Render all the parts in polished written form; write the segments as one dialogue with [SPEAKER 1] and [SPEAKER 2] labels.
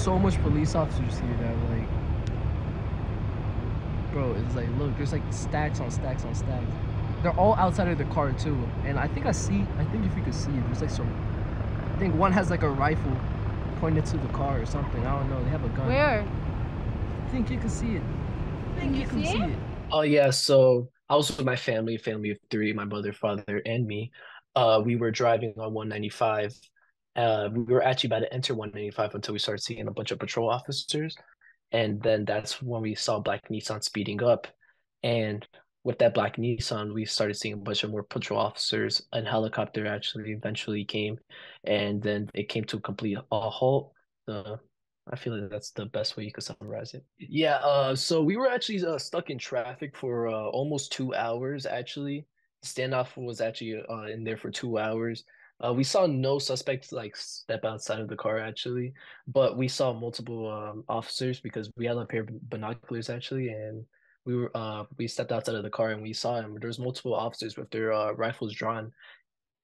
[SPEAKER 1] so much police officers here that like, bro, it's like, look, there's like stacks on stacks on stacks. They're all outside of the car too, and I think if you could see it, there's like some. I think one has like a rifle pointed to the car or something. I don't know. They have a gun.
[SPEAKER 2] Where?
[SPEAKER 1] I think you can see it. I think you can see it.
[SPEAKER 3] Oh yeah, so I was with my family of three, my mother, father, and me. We were driving on 195. We were actually about to enter 195 until we started seeing a bunch of patrol officers. And then that's when we saw Black Nissan speeding up. And with that Black Nissan, we started seeing a bunch of more patrol officers. An helicopter actually eventually came, and then it came to a complete halt. The I feel like that's the best way you could summarize it. Yeah, so we were actually stuck in traffic for almost 2 hours, actually. The standoff was actually in there for 2 hours. We saw no suspects like step outside of the car, actually, but we saw multiple officers because we had a pair of binoculars, actually, and we stepped outside of the car and we saw him. There was multiple officers with their rifles drawn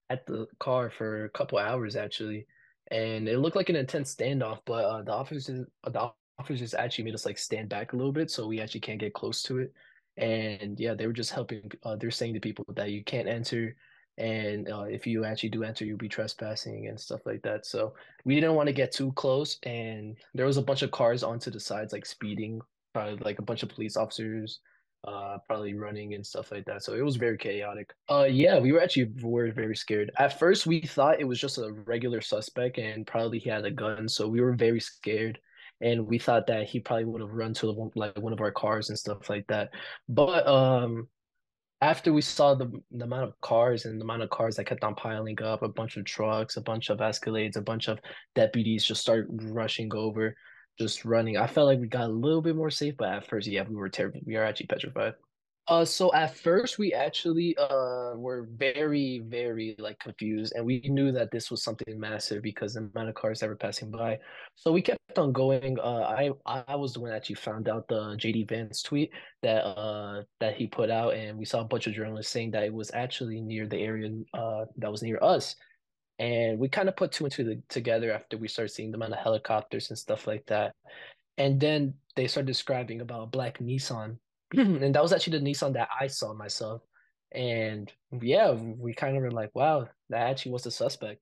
[SPEAKER 3] at the car for a couple hours actually, and it looked like an intense standoff. But the officers actually made us like stand back a little bit, so we actually can't get close to it. And yeah, they were just helping. They're saying to people that you can't enter, and if you actually do enter, you'll be trespassing and stuff like that. So we didn't want to get too close, and there was a bunch of cars onto the sides, like speeding, probably like a bunch of police officers probably running and stuff like that. So it was very chaotic. Yeah, we were very scared. At first we thought it was just a regular suspect and probably he had a gun, so we were very scared. And we thought that he probably would have run to like one of our cars and stuff like that. But after we saw the amount of cars and the amount of cars that kept on piling up, a bunch of trucks, a bunch of Escalades, a bunch of deputies just start rushing over, just running. I felt like we got a little bit more safe, but at first, yeah, we were terrible. We are actually petrified. So at first we actually were very, very like confused, and we knew that this was something massive because the amount of cars that were passing by. So we kept on going. I was the one that actually found out the JD Vance tweet that he put out, and we saw a bunch of journalists saying that it was actually near the area that was near us. And we kind of put two and two together after we started seeing the amount of helicopters and stuff like that. And then they started describing about a black Nissan. And that was actually the Nissan that I saw myself. And yeah, we kind of were like, wow, that actually was the suspect.